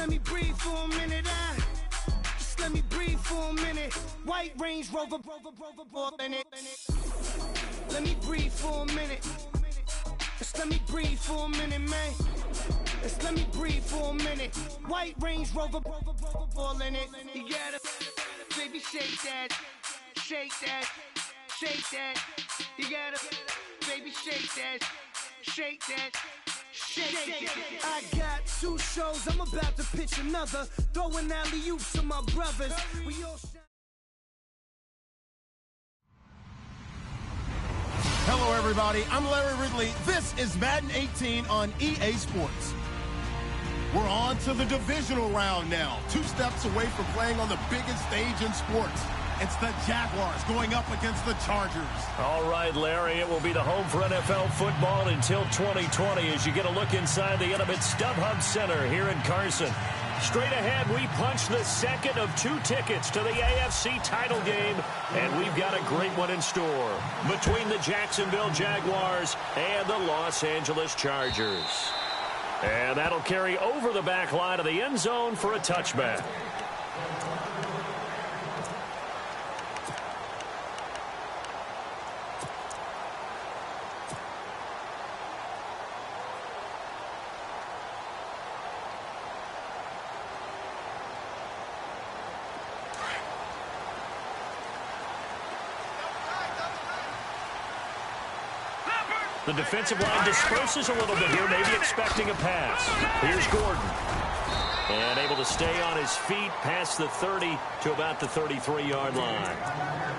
let me breathe for a minute. Just let me breathe for a minute. White Range Rover, in it. Let me breathe for a minute. Just let me breathe for a minute, man. Just let me breathe for a minute. White Range Rover, all in it. You gotta, baby, shake that, shake that, shake that. You gotta, baby, shake that, shake that. I got 2 shows, I'm about to pitch another. Throwing alley-oops to my brothers. We all Hello, everybody. I'm Larry Ridley. This is Madden 18 on EA Sports. We're on to the divisional round now. 2 steps away from playing on the biggest stage in sports. It's the Jaguars going up against the Chargers. All right, Larry, it will be the home for NFL football until 2020 as you get a look inside the intimate StubHub Center here in Carson. Straight ahead, we punch the second of 2 tickets to the AFC title game, and we've got a great one in store between the Jacksonville Jaguars and the Los Angeles Chargers. And that'll carry over the back line of the end zone for a touchback. The defensive line disperses a little bit here, maybe expecting a pass. Here's Gordon. And able to stay on his feet past the 30 to about the 33-yard line.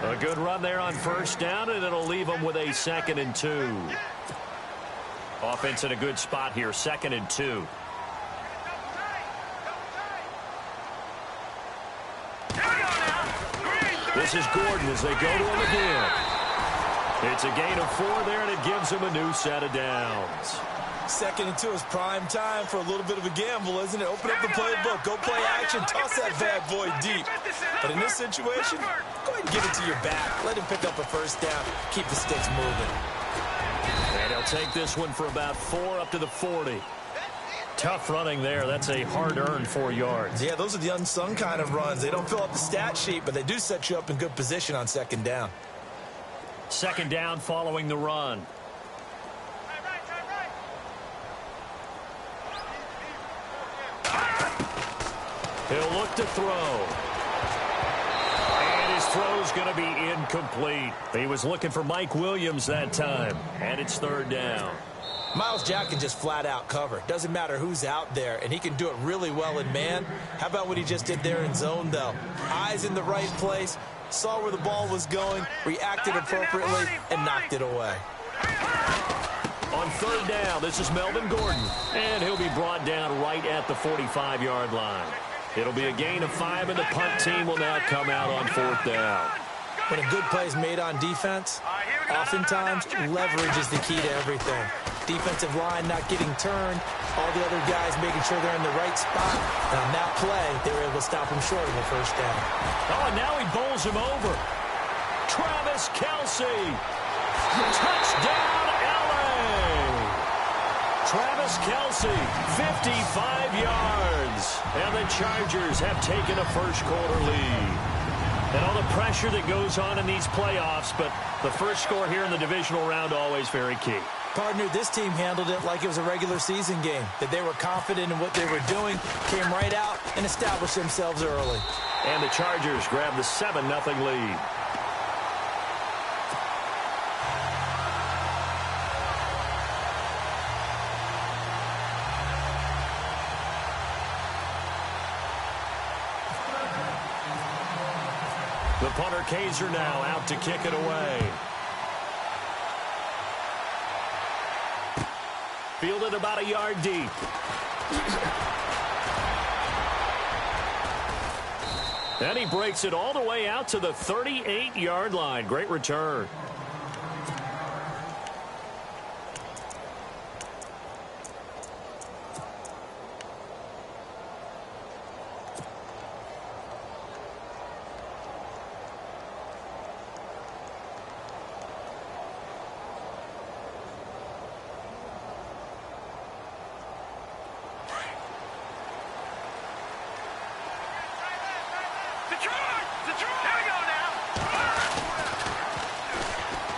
A good run there on first down, and it'll leave him with a 2nd and 2. Offense in a good spot here, 2nd and 2. This is Gordon as they go to him again. It's a gain of 4 there, and it gives him a new set of downs. 2nd and 2 is prime time for a little bit of a gamble, isn't it? Open up the playbook, go play action, toss that bad boy deep. But in this situation, go ahead and give it to your back. Let him pick up a first down. Keep the sticks moving. And he'll take this one for about 4 up to the 40. Tough running there. That's a hard-earned 4 yards. Yeah, those are the unsung kind of runs. They don't fill up the stat sheet, but they do set you up in good position on 2nd down. 2nd down following the run. He'll look to throw. And his throw's going to be incomplete. He was looking for Mike Williams that time. And it's 3rd down. Myles Jack can just flat out cover. Doesn't matter who's out there, and he can do it really well in man. How about what he just did there in zone, though? Eyes in the right place. Saw where the ball was going, reacted appropriately, and knocked it away. On 3rd down, this is Melvin Gordon, and he'll be brought down right at the 45-yard line. It'll be a gain of 5, and the punt team will now come out on 4th down. When a good play is made on defense, oftentimes leverage is the key to everything. Defensive line not getting turned, all the other guys making sure they're in the right spot. And on that play, they were able to stop him short of a first down. Oh, and now he bowls him over. Travis Kelce. Touchdown, L.A. Travis Kelce, 55 yards. And the Chargers have taken a first-quarter lead. And all the pressure that goes on in these playoffs, but the first score here in the divisional round always very key. Partner, this team handled it like it was a regular season game, that they were confident in what they were doing, came right out and established themselves early. And the Chargers grab the 7-0 lead. The punter Kaiser now out to kick it away. Fielded about a yard deep. And he breaks it all the way out to the 38-yard line. Great return.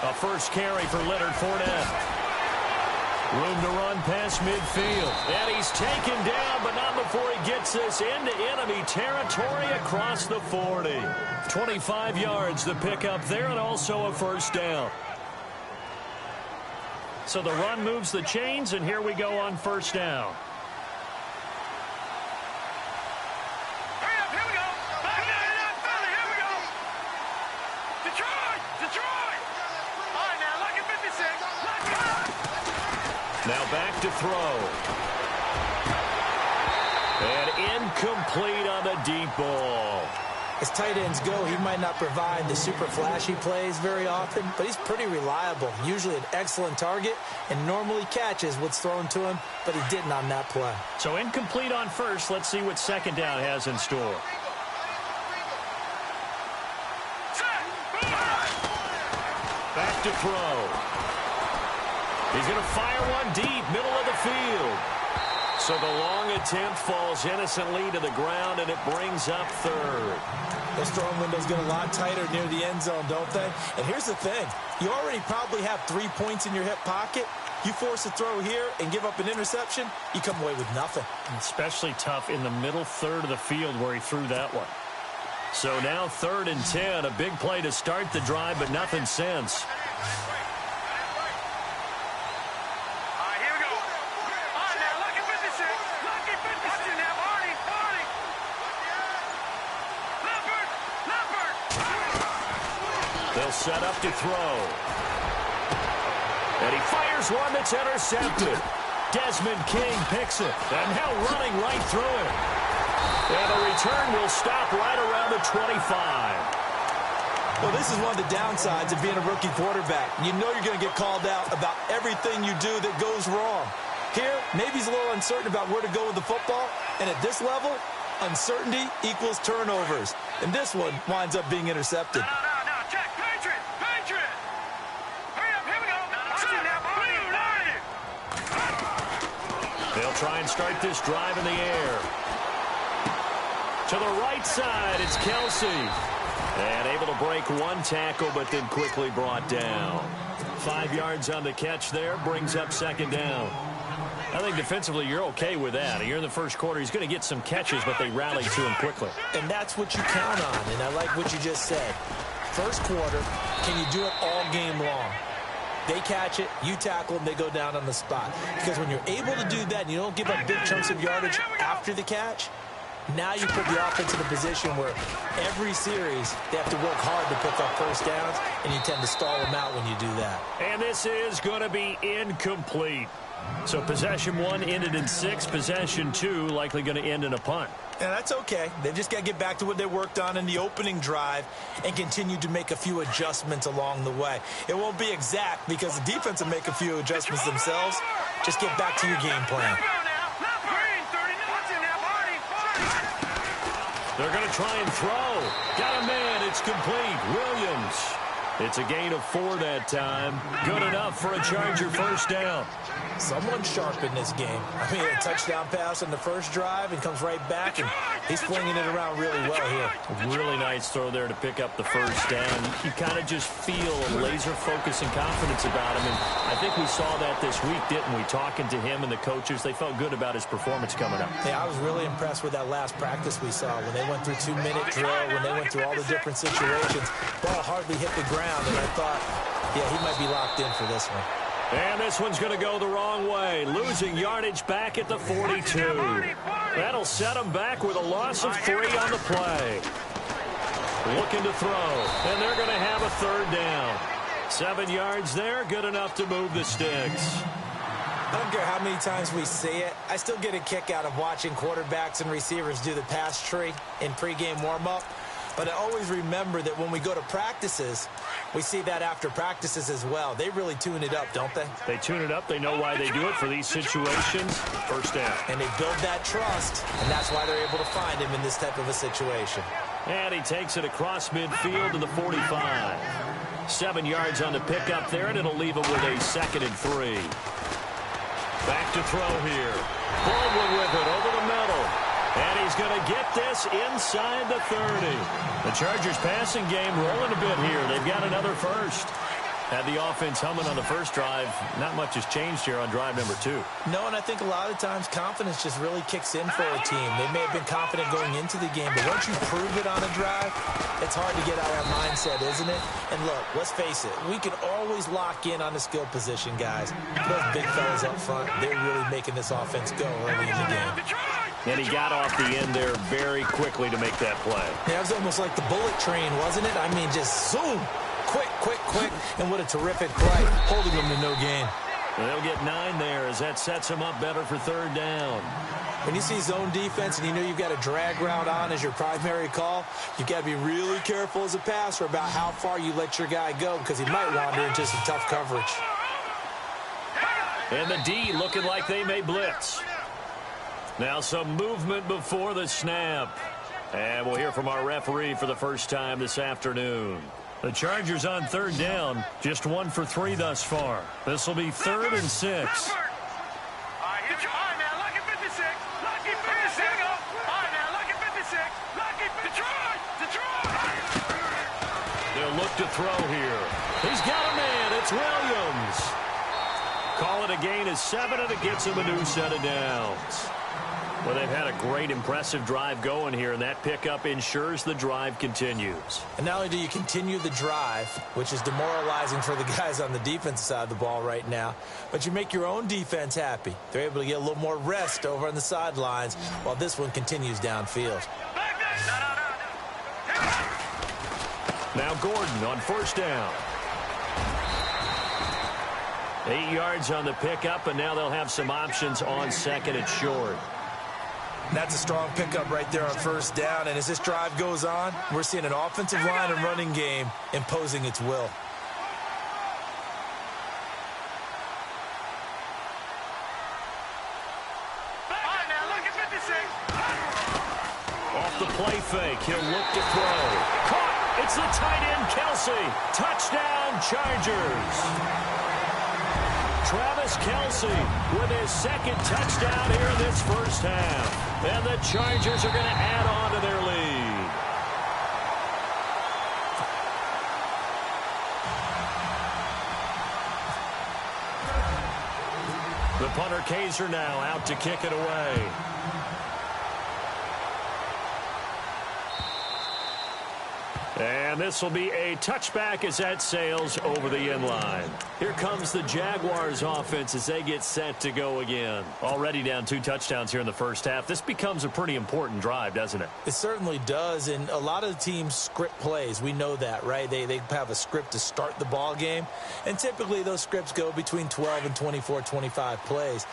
A first carry for Leonard Fournette. Room to run past midfield. And he's taken down, but not before he gets this into enemy territory across the 40. 25 yards to pick up there, and also a first down. So the run moves the chains, and here we go on first down. Now back to throw. And incomplete on the deep ball. As tight ends go, he might not provide the super flashy plays very often, but he's pretty reliable. Usually an excellent target and normally catches what's thrown to him, but he didn't on that play. So incomplete on first. Let's see what second down has in store. Back to throw. He's going to fire one deep, middle of the field. So the long attempt falls innocently to the ground, and it brings up third. Those throwing windows get a lot tighter near the end zone, don't they? And here's the thing. You already probably have 3 points in your hip pocket. You force a throw here and give up an interception, you come away with nothing. Especially tough in the middle third of the field where he threw that one. So now 3rd and 10, a big play to start the drive, but nothing since. They'll set up to throw. And he fires one that's intercepted. Desmond King picks it. And now running right through it. And the return will stop right around the 25. Well, this is one of the downsides of being a rookie quarterback. You know you're going to get called out about everything you do that goes wrong. Here, maybe he's a little uncertain about where to go with the football. And at this level, uncertainty equals turnovers. And this one winds up being intercepted. They'll try and start this drive in the air. To the right side, it's Kelsey. And able to break one tackle, but then quickly brought down. 5 yards on the catch there, brings up second down. I think defensively you're okay with that. Here in the first quarter, he's going to get some catches, but they rally to him quickly. And that's what you count on, and I like what you just said. First quarter, can you do it all game long? They catch it, you tackle them, they go down on the spot. Because when you're able to do that and you don't give up big chunks of yardage after the catch, now you put the offense in a position where every series they have to work hard to pick up first downs, and you tend to stall them out when you do that. And this is going to be incomplete. So possession 1 ended in 6. Possession 2 likely going to end in a punt. And that's okay. They've just got to get back to what they worked on in the opening drive and continue to make a few adjustments along the way. It won't be exact because the defense will make a few adjustments themselves. Just get back to your game plan. They're going to try and throw. Got a man. It's complete. Williams. It's a gain of 4 that time. Good enough for a Charger first down. Someone sharp in this game. I mean, a touchdown pass on the first drive and comes right back, and he's flinging it around really well here. A really nice throw there to pick up the first down. You kind of just feel a laser focus and confidence about him, and I think we saw that this week, didn't we? Talking to him and the coaches, they felt good about his performance coming up. Yeah, I was really impressed with that last practice we saw when they went through 2-minute drill, when they went through all the different situations. Ball hardly hit the ground, and I thought, yeah, he might be locked in for this one. And this one's going to go the wrong way. Losing yardage back at the 42. That'll set him back with a loss of 3 on the play. Looking to throw. And they're going to have a third down. 7 yards there. Good enough to move the sticks. I don't care how many times we see it. I still get a kick out of watching quarterbacks and receivers do the pass tree in pregame warm-up. But I always remember that when we go to practices, we see that after practices as well. They really tune it up, don't they? They tune it up. They know why they do it for these situations. First down. And they build that trust, and that's why they're able to find him in this type of a situation. And he takes it across midfield to the 45. 7 yards on the pickup there, and it'll leave him with a 2nd and 3. Back to throw here. Baldwin with it over the middle. And he's going to get this inside the 30. The Chargers passing game rolling a bit here. They've got another first. Had the offense humming on the first drive. Not much has changed here on drive number 2. No, and I think a lot of times confidence just really kicks in for a team. They may have been confident going into the game, but once you prove it on a drive, it's hard to get out of that mindset, isn't it? And look, let's face it, we can always lock in on the skill position, guys. Those big fellas up front, they're really making this offense go early in the game. And he got off the end there very quickly to make that play. Yeah, it was almost like the bullet train, wasn't it? I mean, just zoom. Quick, and what a terrific play, holding them to no gain. They'll get 9 there as that sets them up better for third down. When you see zone defense and you know you've got a drag route on as your primary call, you've got to be really careful as a passer about how far you let your guy go because he might wander into some tough coverage. And the D looking like they may blitz. Now some movement before the snap. And we'll hear from our referee for the first time this afternoon. The Chargers on third down, just 1 for 3 thus far. This will be 3rd and 6. They'll look to throw here. He's got a man. It's Williams. Call it a gain of 7, and it gets him a new set of downs. Well, they've had a great, impressive drive going here, and that pickup ensures the drive continues. And not only do you continue the drive, which is demoralizing for the guys on the defensive side of the ball right now, but you make your own defense happy. They're able to get a little more rest over on the sidelines while this one continues downfield. Now Gordon on first down. 8 yards on the pickup, and now they'll have some options on second and short. That's a strong pickup right there on first down. And as this drive goes on, we're seeing an offensive line and running game imposing its will. Off the play fake, he'll look to throw. Caught! It's the tight end, Kelsey. Touchdown, Chargers. Travis Kelsey with his second touchdown here in this first half. And the Chargers are going to add on to their lead. The punter Kaiser now out to kick it away. And this will be a touchback as that sails over the end line. Here comes the Jaguars offense as they get set to go again. Already down 2 touchdowns here in the first half. This becomes a pretty important drive, doesn't it? It certainly does, and a lot of the teams script plays. We know that, right? They have a script to start the ball game, and typically those scripts go between 12 and 24, 25 plays.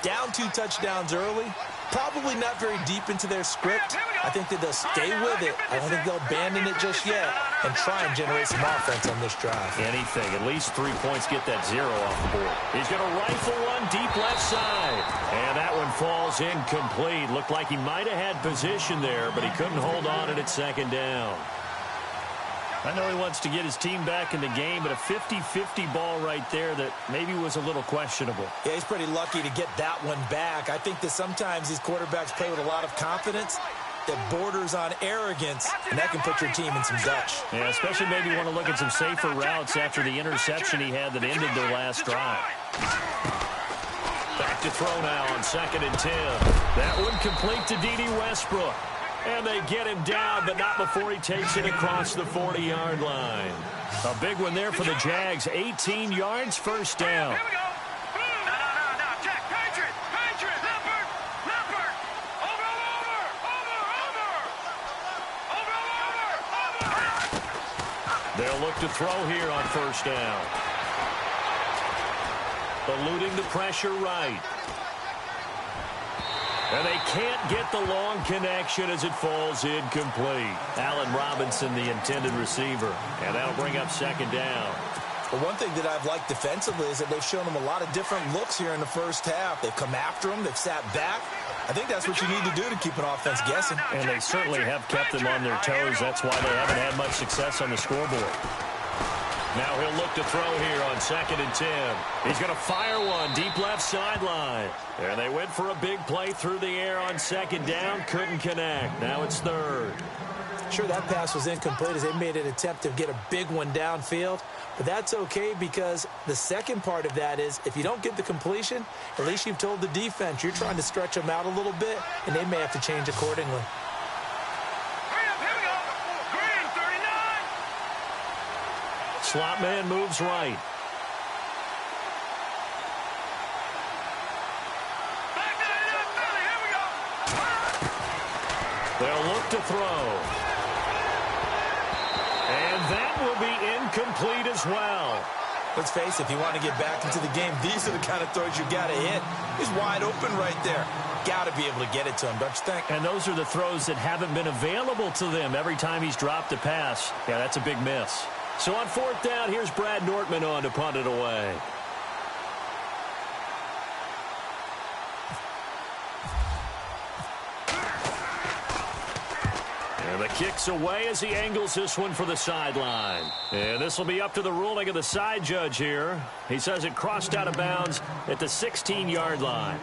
Down 2 touchdowns early, probably not very deep into their script. I think that they'll stay with it. I don't think they'll abandon it just yet and try and generate some offense on this drive. Anything. At least 3 points, get that 0 off the board. He's going to rifle one deep left side. And that one falls incomplete. Looked like he might have had position there, but he couldn't hold on at second down. I know he wants to get his team back in the game, but a 50-50 ball right there that maybe was a little questionable. Yeah, he's pretty lucky to get that one back. I think that sometimes these quarterbacks play with a lot of confidence that borders on arrogance, and that can put your team in some Dutch. Yeah, especially maybe want to look at some safer routes after the interception he had that ended their last drive. Back to throw now on 2nd and 10. That one complete to D.D. Westbrook. And they get him down, but not before he takes it across the 40-yard line. A big one there for the Jags. 18 yards, first down. Here we go. No. Check. Patriot. Leopard. Over. They'll look to throw here on first down. Eluding the pressure right. And they can't get the long connection as it falls incomplete. Allen Robinson, the intended receiver. And that'll bring up 2nd down. Well, one thing that I've liked defensively is that they've shown them a lot of different looks here in the first half. They've come after them. They've sat back. I think that's what you need to do to keep an offense guessing. And they certainly have kept them on their toes. That's why they haven't had much success on the scoreboard. Now he'll look to throw here on 2nd and 10. He's going to fire one deep left sideline. And they went for a big play through the air on 2nd down. Couldn't connect. Now it's 3rd. Sure, that pass was incomplete as they made an attempt to get a big one downfield. But that's okay because the second part of that is if you don't get the completion, at least you've told the defense you're trying to stretch them out a little bit, and they may have to change accordingly. Slot man moves right. They'll look to throw. And that will be incomplete as well. Let's face it, if you want to get back into the game, these are the kind of throws you got to hit. He's wide open right there. Got to be able to get it to him, don't you think? And those are the throws that haven't been available to them every time he's dropped a pass. Yeah, that's a big miss. So on 4th down, here's Brad Nortman on to punt it away. And the kick's away as he angles this one for the sideline. And this will be up to the ruling of the side judge here. He says it crossed out of bounds at the 16-yard line.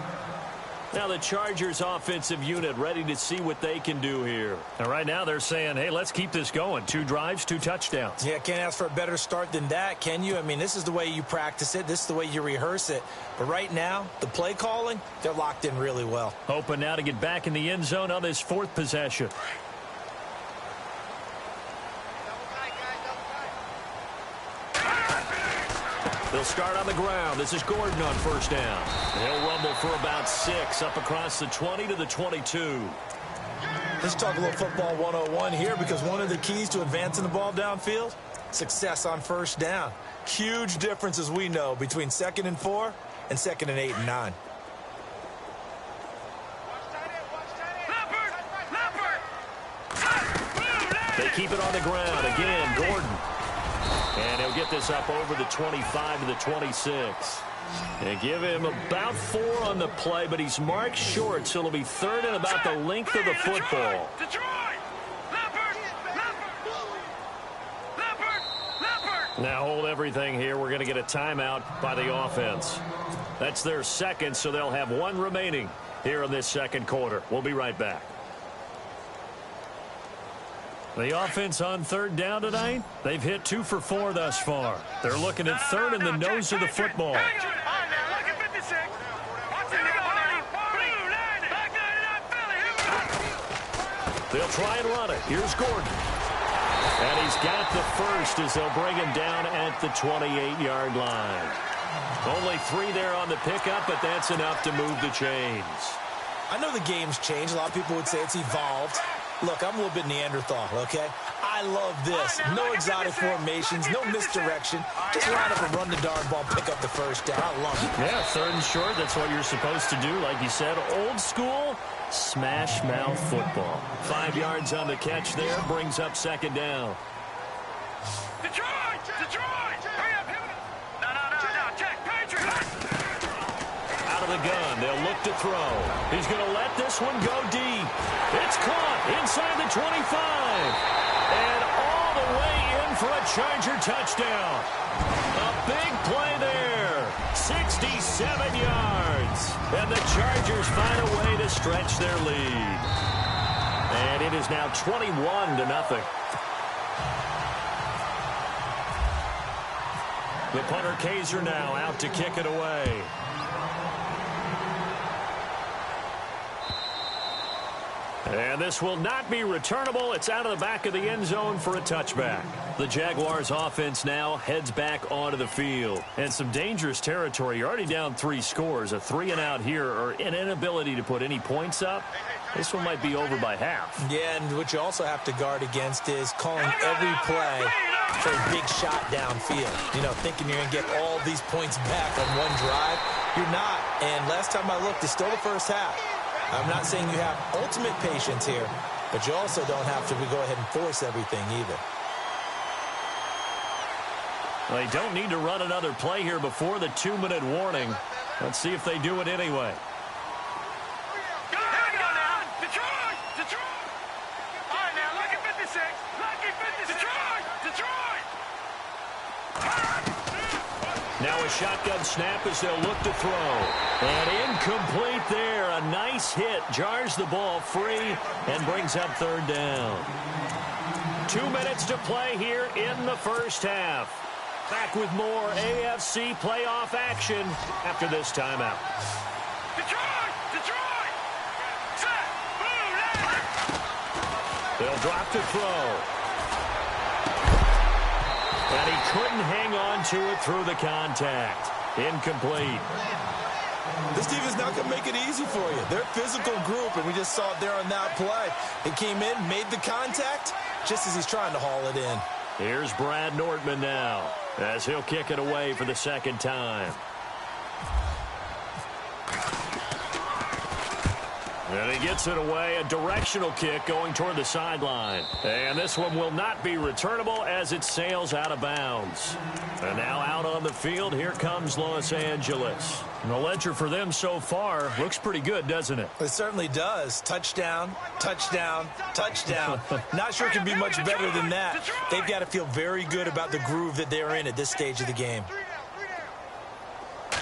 Now the Chargers offensive unit ready to see what they can do here. And right now they're saying, hey, let's keep this going. 2 drives, 2 touchdowns. Yeah, can't ask for a better start than that, can you? I mean, this is the way you practice it. This is the way you rehearse it. But right now, the play calling, they're locked in really well. Hoping now to get back in the end zone on this 4th possession. They'll start on the ground. This is Gordon on 1st down. He'll rumble for about 6 up across the 20 to the 22. Let's talk a little football 101 here because one of the keys to advancing the ball downfield, success on 1st down. Huge difference, as we know, between 2nd and 4 and 2nd and 8 and 9. They keep it on the ground. Again, Gordon. And he'll get this up over the 25 to the 26. And give him about 4 on the play, but he's marked short, so it'll be 3rd and about the length of the football. Now hold everything here. We're going to get a timeout by the offense. That's their 2nd, so they'll have 1 remaining here in this 2nd quarter. We'll be right back. The offense on 3rd down tonight, they've hit 2 for 4 thus far. They're looking at 3rd and the nose of the football. They'll try and run it. Here's Gordon. And he's got the first as they'll bring him down at the 28-yard line. Only 3 there on the pickup, but that's enough to move the chains. I know the game's changed. A lot of people would say it's evolved. Look, I'm a little bit Neanderthal, okay? I love this. No exotic formations, no misdirection. Just line up and run the darn ball, pick up the 1st down. I love it. Yeah, 3rd and short, that's what you're supposed to do. Like you said, old school, smash mouth football. 5 yards on the catch there, brings up 2nd down. Detroit! Detroit! Hurry up, no, check, Patriots! Out of the gun, they'll look to throw. He's going to let this one go deep. It's caught inside the 25. And all the way in for a Charger touchdown. A big play there. 67 yards. And the Chargers find a way to stretch their lead. And it is now 21-0. The punter Kaiser now out to kick it away. And this will not be returnable. It's out of the back of the end zone for a touchback. The Jaguars offense now heads back onto the field. And some dangerous territory. You're already down 3 scores. A 3-and-out here or an inability to put any points up. This one might be over by half. Yeah, and what you also have to guard against is calling every play for a big shot downfield. You know, thinking you're going to get all these points back on one drive. You're not. And last time I looked, it's still the first half. I'm not saying you have ultimate patience here, but you also don't have to go ahead and force everything either. They don't need to run another play here before the 2-minute warning. Let's see if they do it anyway. a shotgun snap as they'll look to throw. And incomplete there. A nice hit. Jars the ball free and brings up third down. 2 minutes to play here in the first half. Back with more AFC playoff action after this timeout. Detroit! Detroit! Set! Boom! They'll drop to throw. And he couldn't hang on to it through the contact. Incomplete. This defense not going to make it easy for you. They're a physical group, and we just saw it there on that play. He came in, made the contact, just as he's trying to haul it in. Here's Brad Nortman now, as he'll kick it away for the second time. And he gets it away, a directional kick going toward the sideline. And this one will not be returnable as it sails out of bounds. And now out on the field, here comes Los Angeles. And the ledger for them so far looks pretty good, doesn't it? It certainly does. Touchdown, touchdown, touchdown. Not sure it can be much better than that. They've got to feel very good about the groove that they're in at this stage of the game.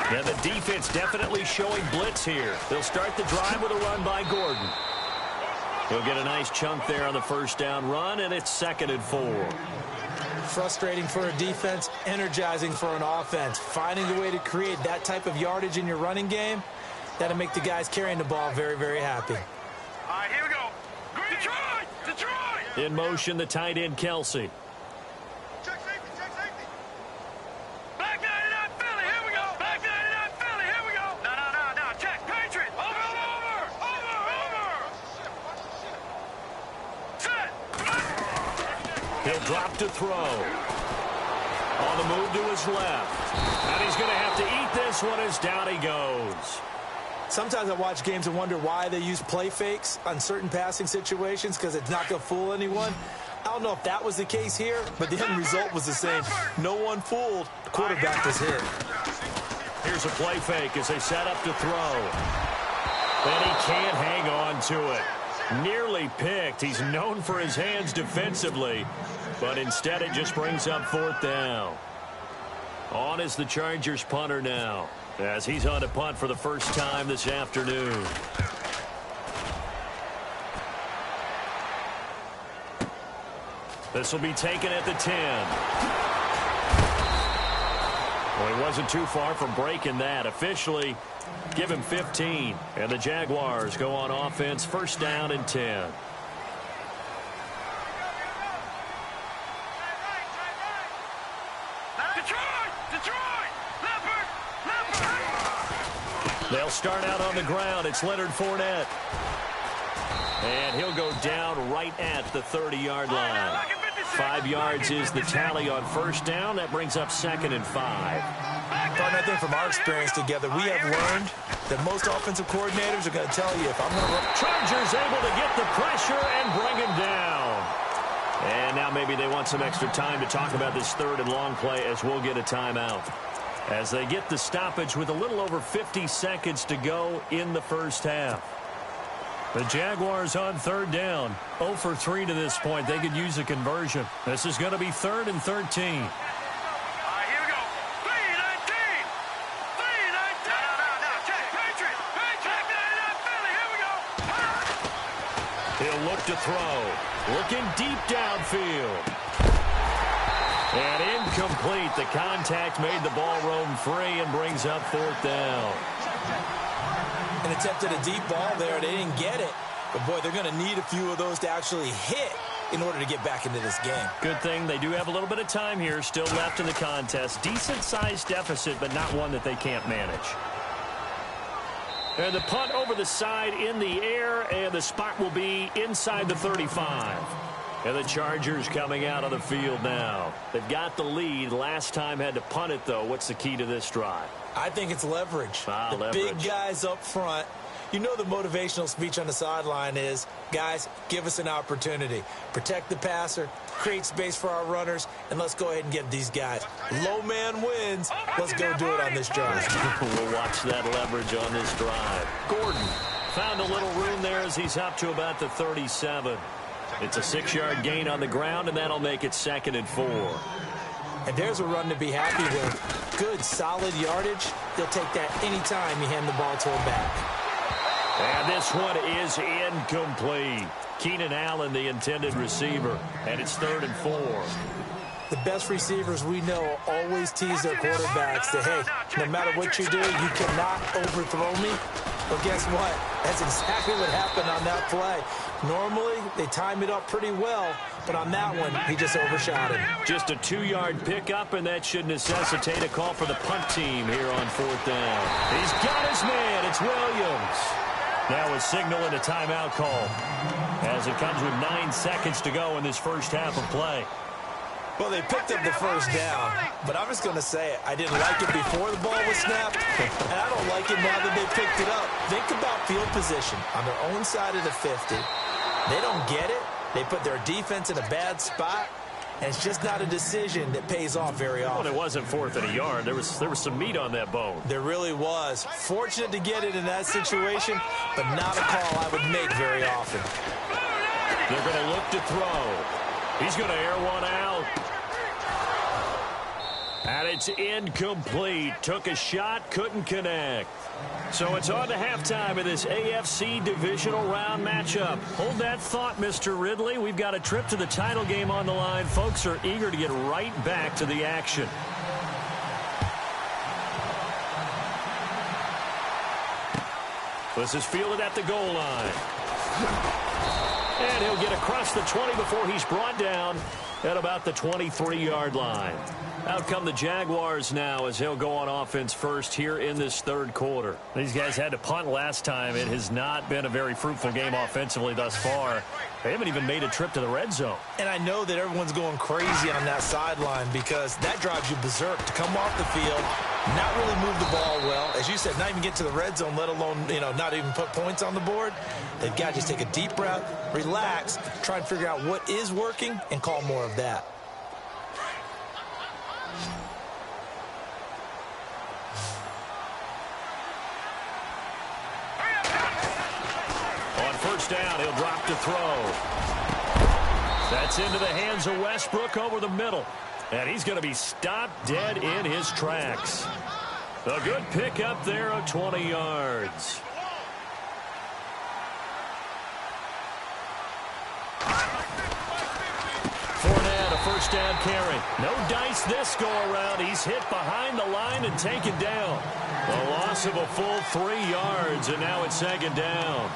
And the defense definitely showing blitz here. They'll start the drive with a run by Gordon. He'll get a nice chunk there on the first down run, and it's 2nd and 4. Frustrating for a defense, energizing for an offense. Finding a way to create that type of yardage in your running game, that'll make the guys carrying the ball very, very happy. All right, here we go. Detroit! Detroit! In motion, the tight end, Kelsey. Check safety, check safety. Back 99 Philly, here we go. Back 99 Philly, here we go. No. Check, Patriot. Over. Set. He'll drop to throw. On the move to his left. And he's going to have to eat this one as down he goes. Sometimes I watch games and wonder why they use play fakes on certain passing situations, because it's not going to fool anyone. I don't know if that was the case here, but the end result was the same. No one fooled. The quarterback was hit. Here's a play fake as they set up to throw. And he can't hang on to it. Nearly picked. He's known for his hands defensively, but instead it just brings up 4th down. On is the Chargers punter now, as he's on to punt for the first time this afternoon. This will be taken at the 10. Well, he wasn't too far from breaking that. Officially, give him 15. And the Jaguars go on offense, 1st down and 10. They'll start out on the ground. It's Leonard Fournette. And he'll go down right at the 30-yard line. 5 yards is the tally on 1st down. That brings up 2nd and 5. But I think from our experience together, we have learned that most offensive coordinators are going to tell you, if I'm going to run. Chargers able to get the pressure and bring him down. And now maybe they want some extra time to talk about this 3rd and long play, as we'll get a timeout. As they get the stoppage with a little over 50 seconds to go in the first half. The Jaguars on 3rd down. 0 for 3 to this point. They could use a conversion. This is going to be 3rd and 13. He'll look to throw. Looking deep downfield. And incomplete. The contact made the ball roam free and brings up 4th down. And attempted a deep ball there. They didn't get it. But, boy, they're going to need a few of those to actually hit in order to get back into this game. Good thing they do have a little bit of time here still left in the contest. Decent-sized deficit, but not one that they can't manage. And the punt over the side in the air, and the spot will be inside the 35. And the Chargers coming out on the field now. They've got the lead. Last time had to punt it, though. What's the key to this drive? I think it's leverage. Leverage. Big guys up front. You know the motivational speech on the sideline is, guys, give us an opportunity. Protect the passer, create space for our runners, and let's go ahead and get these guys. Low man wins. Let's go do it on this drive. We'll watch that leverage on this drive. Gordon found a little room there as he's up to about the 37. It's a 6-yard gain on the ground, and that'll make it 2nd and 4. And there's a run to be happy with. good, solid yardage, he'll take that anytime you hand the ball to him back. And this one is incomplete. Keenan Allen, the intended receiver, and it's 3rd and 4. The best receivers we know always tease their quarterbacks that, hey, no matter what you do, you cannot overthrow me. But guess what? That's exactly what happened on that play. Normally, they time it up pretty well, but on that one, he just overshot him. Just a 2-yard pickup, and that should necessitate a call for the punt team here on 4th down. He's got his man. It's Williams. Now a signal and a timeout call as it comes with 9 seconds to go in this first half of play. Well, they picked up the first down, but I'm just going to say it. I didn't like it before the ball was snapped, and I don't like it now that they picked it up. Think about field position on their own side of the 50. They don't get it. They put their defense in a bad spot, and it's just not a decision that pays off very often. Well, it wasn't 4th and a yard. There was some meat on that bone. There really was. Fortunate to get it in that situation, but not a call I would make very often. They're going to look to throw. He's going to air one out. And it's incomplete. Took a shot, couldn't connect. So it's on to halftime of this AFC divisional round matchup. Hold that thought, Mr. Ridley. We've got a trip to the title game on the line. Folks are eager to get right back to the action. This is fielded at the goal line. And he'll get across the 20 before he's brought down at about the 23-yard line. Out come the Jaguars now as they'll go on offense first here in this 3rd quarter. These guys had to punt last time. It has not been a very fruitful game offensively thus far. They haven't even made a trip to the red zone. And I know that everyone's going crazy on that sideline because that drives you berserk to come off the field, not really move the ball well. As you said, not even get to the red zone, let alone, not even put points on the board. They've got to just take a deep breath, relax, try and figure out what is working, and call more of that. On 1st down, he'll drop to throw. That's into the hands of Westbrook over the middle. And he's going to be stopped dead in his tracks. A good pickup there of 20 yards. Fournette, a 1st down carry. No dice this go-around. He's hit behind the line and taken down. A loss of a full 3 yards, and now it's 2nd down.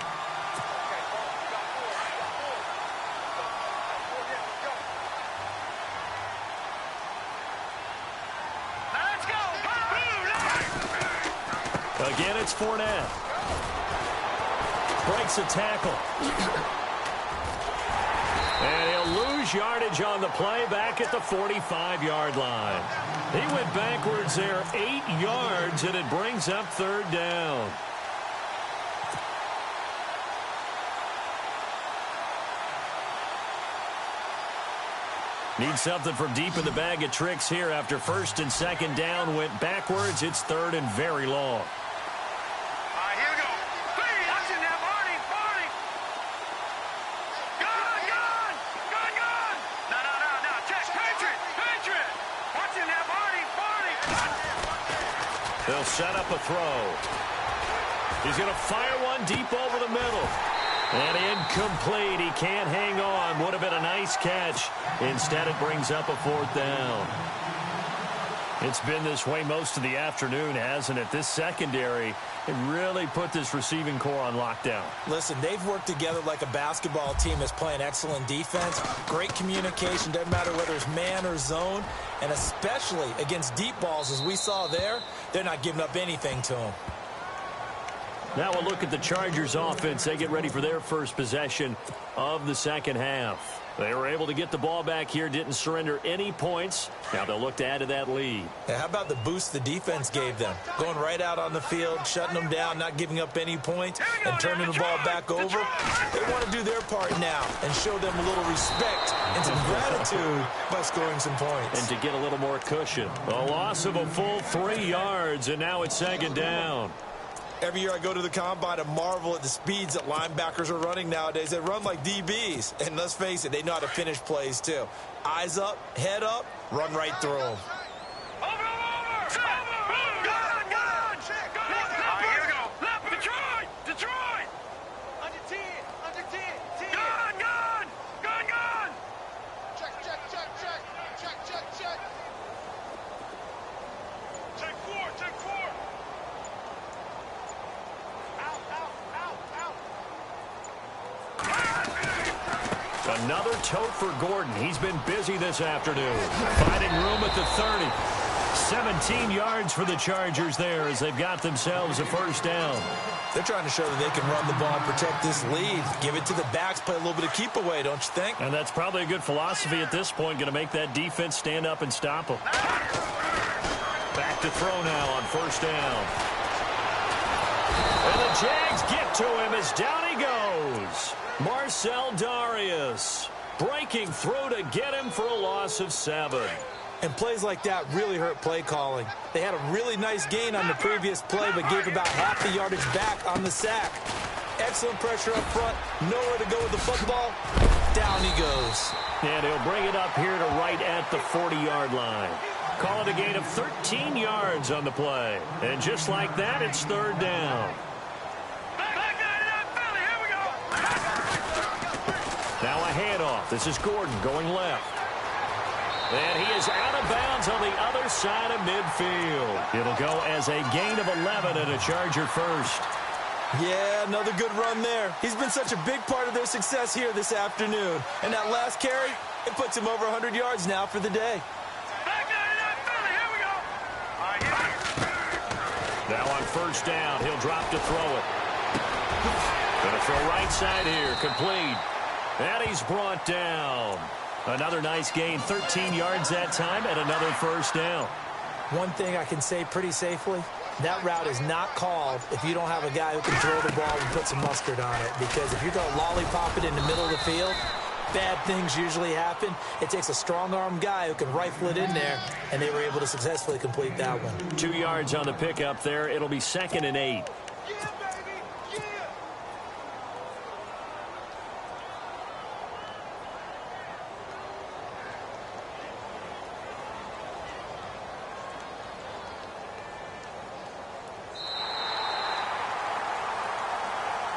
Again, it's Fournette. Breaks a tackle. And he'll lose yardage on the play back at the 45-yard line. He went backwards there 8 yards, and it brings up 3rd down. Need something from deep in the bag of tricks here after 1st and 2nd down went backwards. It's 3rd and very long. Here we go. Please. Watching that, Barney. Gone. No. Check. Patriot. Watching that, Barney. They'll set up a throw. He's going to fire one deep over the middle. And incomplete. He can't hang on. Would have been a nice catch. Instead, it brings up a 4th down. It's been this way most of the afternoon, hasn't it? This secondary, it really put this receiving core on lockdown. Listen, they've worked together like a basketball team that's playing excellent defense. Great communication, doesn't matter whether it's man or zone. And especially against deep balls, as we saw there, they're not giving up anything to them. Now we'll look at the Chargers offense. They get ready for their first possession of the 2nd half. They were able to get the ball back here, didn't surrender any points. Now they'll look to add to that lead. Yeah, how about the boost the defense gave them? Going right out on the field, shutting them down, not giving up any points, and turning the ball back over. They want to do their part now and show them a little respect and some gratitude by scoring some points. And to get a little more cushion. A loss of a full 3 yards, and now it's 2nd down. Every year I go to the combine and marvel at the speeds that linebackers are running nowadays. They run like DBs. And let's face it, they know how to finish plays too. Eyes up, head up, run right through them. Over. Another tote for Gordon. He's been busy this afternoon. Finding room at the 30. 17 yards for the Chargers there as they've got themselves a first down. They're trying to show that they can run the ball and protect this lead. Give it to the backs, play a little bit of keep away, don't you think? And that's probably a good philosophy at this point, going to make that defense stand up and stop them. Back to throw now on first down. And the Jags get to him as down he goes. Marcel Darius breaking through to get him for a loss of 7. And plays like that really hurt play calling. They had a really nice gain on the previous play, but gave about half the yardage back on the sack. Excellent pressure up front. Nowhere to go with the football. Down he goes. And he'll bring it up here to right at the 40-yard line. Call it a gain of 13 yards on the play. And just like that, it's third down. Now a handoff. This is Gordon going left. And he is out of bounds on the other side of midfield. It'll go as a gain of 11 and a Charger first. Yeah, another good run there. He's been such a big part of their success here this afternoon. And that last carry, it puts him over 100 yards now for the day. Now on first down, he'll drop to throw it. Going to throw right side here, complete. And he's brought down. Another nice gain, 13 yards that time, and another first down. One thing I can say pretty safely, that route is not called if you don't have a guy who can throw the ball and put some mustard on it. Because if you're going to lollipop it in the middle of the field, bad things usually happen. It takes a strong-arm guy who can rifle it in there, and they were able to successfully complete that one. 2 yards on the pickup there. It'll be 2nd and 8.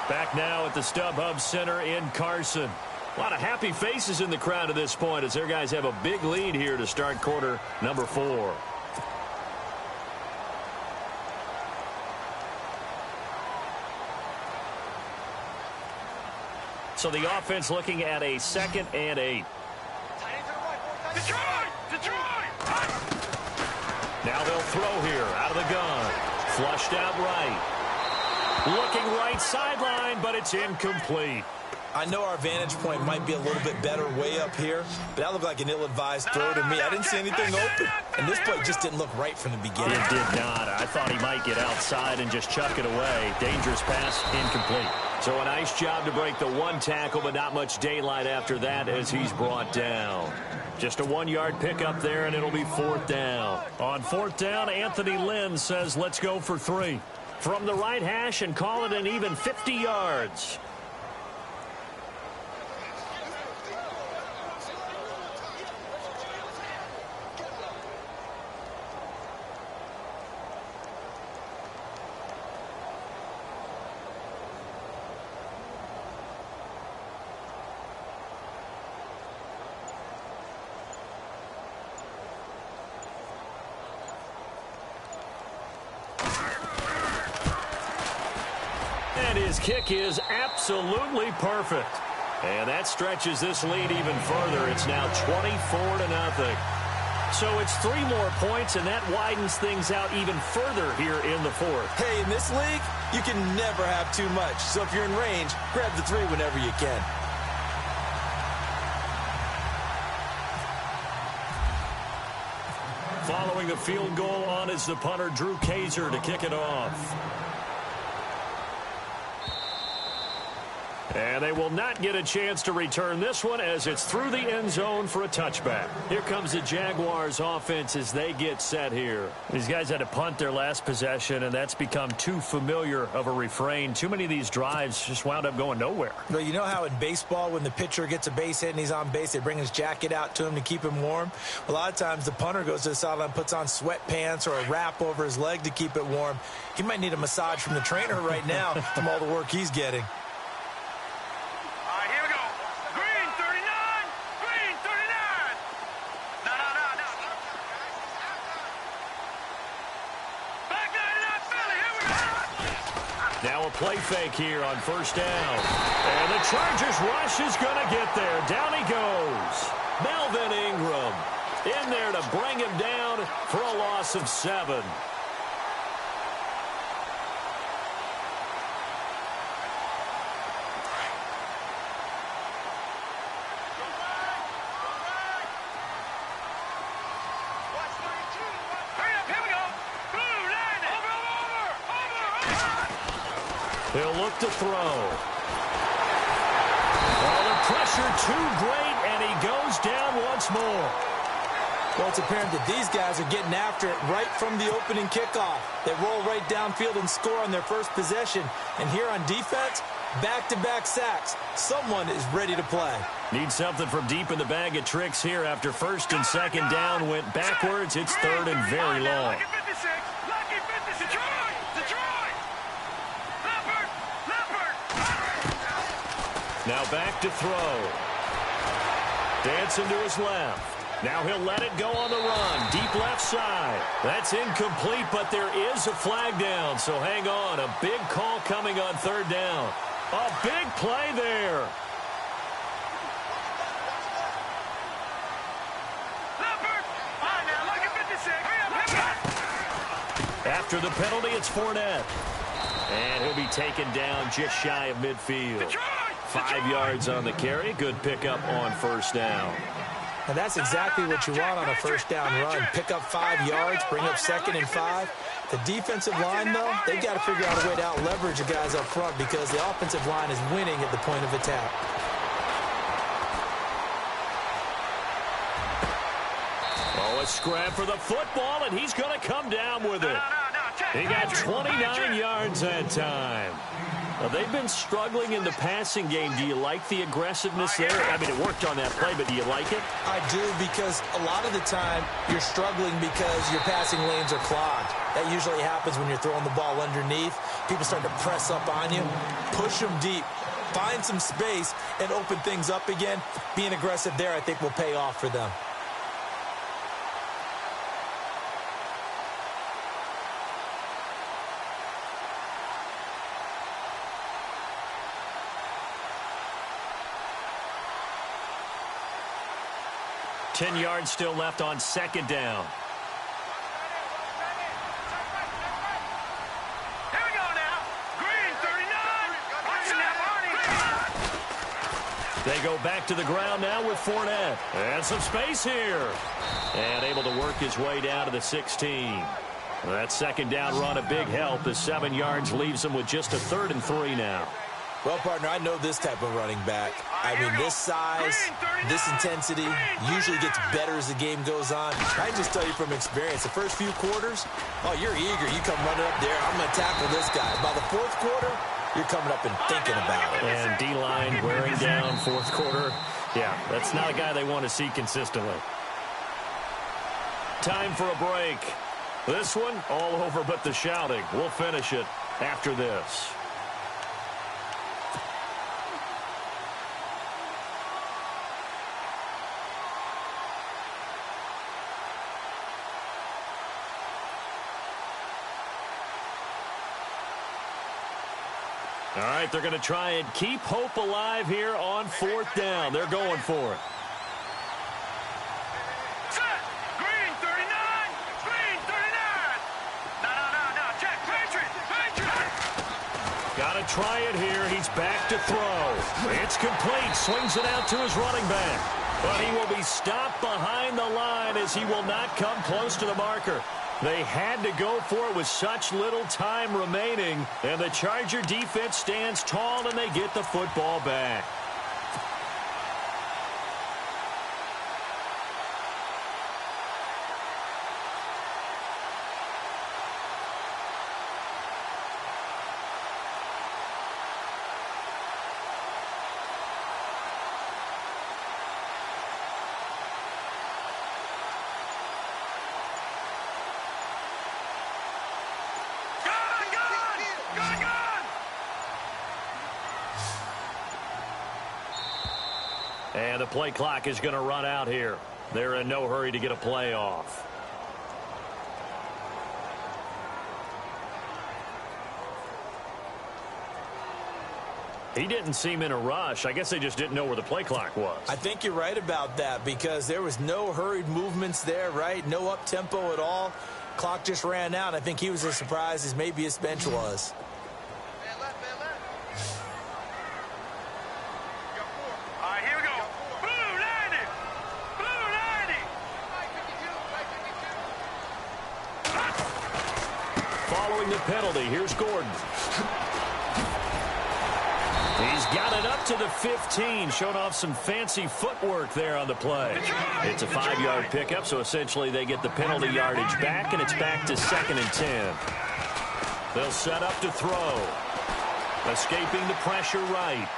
Back now at the StubHub Center in Carson. A lot of happy faces in the crowd at this point as their guys have a big lead here to start quarter number 4. So the offense looking at a 2nd and 8. Now they'll throw here out of the gun. Flushed out right. Looking right sideline, but it's incomplete. I know our vantage point might be a little bit better way up here, but that looked like an ill-advised throw to me. I didn't see anything open, and this play just didn't look right from the beginning. It did not. I thought he might get outside and just chuck it away. Dangerous pass, incomplete. So a nice job to break the 1 tackle, but not much daylight after that as he's brought down. Just a 1-yard pickup there, and it'll be 4th down. On 4th down, Anthony Lynn says, let's go for 3. From the right hash and call it an even 50 yards. His kick is absolutely perfect. And that stretches this lead even further. It's now 24-0. So it's 3 more points, and that widens things out even further here in the 4th. Hey, in this league, you can never have too much. So if you're in range, grab the 3 whenever you can. Following the field goal on is the punter, Drew Kaiser, to kick it off. And they will not get a chance to return this one as it's through the end zone for a touchback. Here comes the Jaguars offense as they get set here. These guys had to punt their last possession, and that's become too familiar of a refrain. Too many of these drives just wound up going nowhere. Well, you know how in baseball when the pitcher gets a base hit and he's on base, they bring his jacket out to him to keep him warm? A lot of times the punter goes to the sideline, puts on sweatpants or a wrap over his leg to keep it warm. He might need a massage from the trainer right now from all the work he's getting. play fake here on first down. And the Chargers rush is going to get there. Down he goes. Melvin Ingram in there to bring him down for a loss of 7. He'll look to throw. Oh, the pressure too great, and he goes down once more. Well, it's apparent that these guys are getting after it right from the opening kickoff. They roll right downfield and score on their first possession. And here on defense, back-to-back sacks. Someone is ready to play. Need something from deep in the bag of tricks here after first and second down went backwards. It's third and very long. Now back to throw. Dancing to his left. Now he'll let it go on the run. Deep left side. That's incomplete, but there is a flag down, so hang on. A big call coming on third down. A big play there. After the penalty, it's Fournette. And he'll be taken down just shy of midfield. 5 yards on the carry. Good pickup on first down. And that's exactly what you want on a first down run. Pick up 5 yards, bring up 2nd and 5. The defensive line, though, they've got to figure out a way to out-leverage the guys up front because the offensive line is winning at the point of attack. Oh, a scrap for the football, and he's going to come down with it. He got 29 yards that time. Now, they've been struggling in the passing game. Do you like the aggressiveness there? I mean, it worked on that play, but do you like it? I do, because a lot of the time you're struggling because your passing lanes are clogged. That usually happens when you're throwing the ball underneath. People start to press up on you. Push them deep. Find some space and open things up again. Being aggressive there, I think, will pay off for them. Ten yards still left on second down. Here we go now. Green, 39. Watch that, Barney. They go back to the ground now with Fournette. And some space here. And able to work his way down to the 16. That second down run a big help. The 7 yards leaves him with just a 3rd and 3 now. Well, partner, I know this type of running back. I mean, this size, this intensity usually gets better as the game goes on. I can just tell you from experience, the first few quarters, oh, you're eager. You come running up there, I'm going to tackle this guy. By the 4th quarter, you're coming up and thinking about it. And D-line wearing down 4th quarter. Yeah, that's not a guy they want to see consistently. Time for a break. This one, all over but the shouting. We'll finish it after this. All right, they're going to try and keep hope alive here on 4th down. They're going for it. Set. Green, 39. Green, 39. No. Check. Patriot. Got to try it here. He's back to throw. It's complete. Swings it out to his running back. But he will be stopped behind the line as he will not come close to the marker. They had to go for it with such little time remaining. And the Charger defense stands tall, and they get the football back. And the play clock is going to run out here. They're in no hurry to get a play off. He didn't seem in a rush. I guess they just didn't know where the play clock was. I think you're right about that because there was no hurried movements there, right? No up-tempo at all. Clock just ran out. I think he was as surprised as maybe his bench was. All right, here we go. Blue 90. Blue 90. Following the penalty, here's Gordon. He's got it up to the 15, showing off some fancy footwork there on the play. It's a 5-yard pickup, so essentially they get the penalty yardage back, and it's back to 2nd and 10. They'll set up to throw. Escaping the pressure right.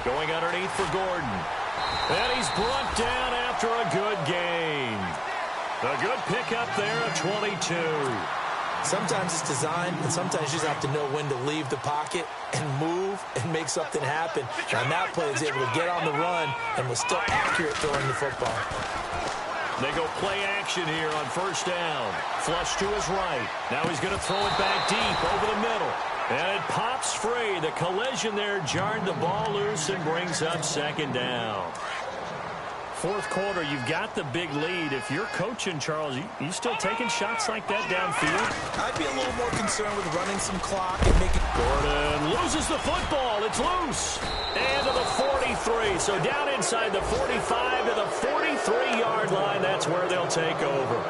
Going underneath for Gordon. And he's brought down after a good gain. A good pickup there at 22. Sometimes it's designed, and sometimes you just have to know when to leave the pocket and move and make something happen. And that play is able to get on the run and was still accurate throwing the football. They go play action here on 1st down. Flush to his right. Now he's going to throw it back deep over the middle. And it pops free. The collision there jarred the ball loose and brings up 2nd down. 4th quarter, you've got the big lead. If you're coaching, Charles, you still taking shots like that downfield? I'd be a little more concerned with running some clock and making... Gordon loses the football. It's loose. And to the 43. So down inside the 45 to the 43-yard line. That's where they'll take over.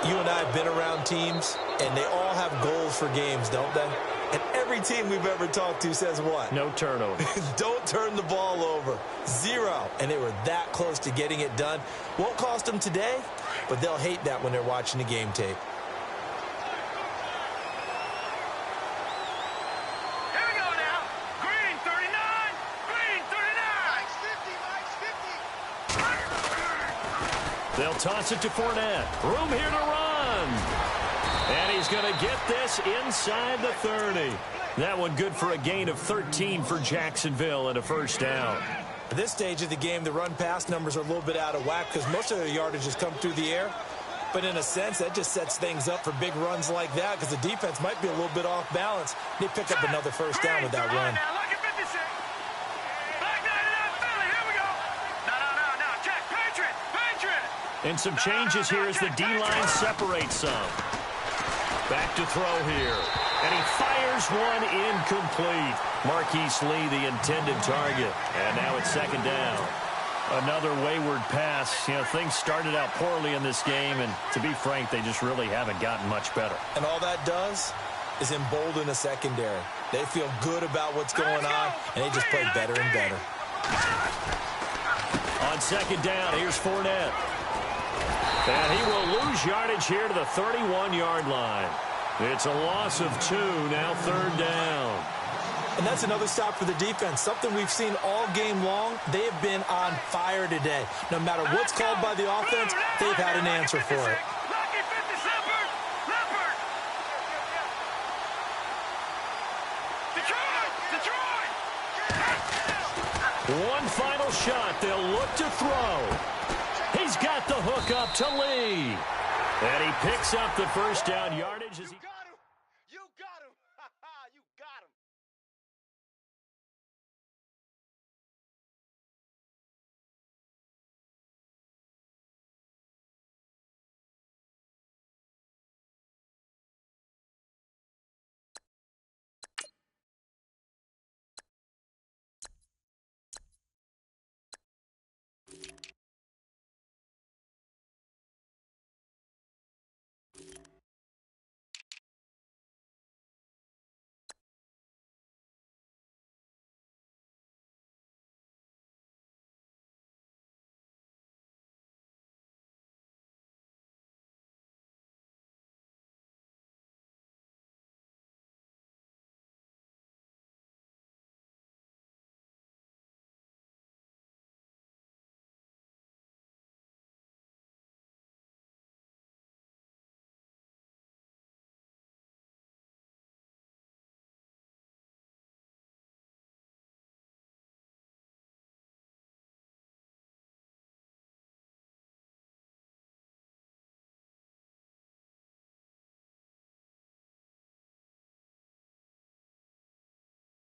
You and I have been around teams, and they all have goals for games, don't they? And every team we've ever talked to says what? No turnover. Don't turn the ball over. 0. And they were that close to getting it done. Won't cost them today, but they'll hate that when they're watching the game tape. Here we go now. Green 39. Green 39. They'll toss it to Fournette. Room here to run. And he's going to get this inside the 30. That one good for a gain of 13 for Jacksonville and a 1st down. At this stage of the game, the run-pass numbers are a little bit out of whack because most of their yardage has come through the air. But in a sense, that just sets things up for big runs like that because the defense might be a little bit off balance. They pick up another 1st down with that run. Now look at 56. Back 99 Philly. Here we go. No. Check. Patriot. And some changes here as the D-line separates some. Back to throw here. And he fires one incomplete. Marquise Lee, the intended target. And now it's 2nd down. Another wayward pass. You know, things started out poorly in this game, and to be frank, they just really haven't gotten much better. And all that does is embolden a secondary. They feel good about what's going on, and they just play better and better. On 2nd down, here's Fournette. And he will lose yardage here to the 31-yard line. It's a loss of 2, now 3rd down. And that's another stop for the defense. Something we've seen all game long. They have been on fire today. No matter what's called by the offense, they've had an answer for it. One final shot. They'll look to throw. He's got the hook up to Lee. And he picks up the 1st down yardage as he...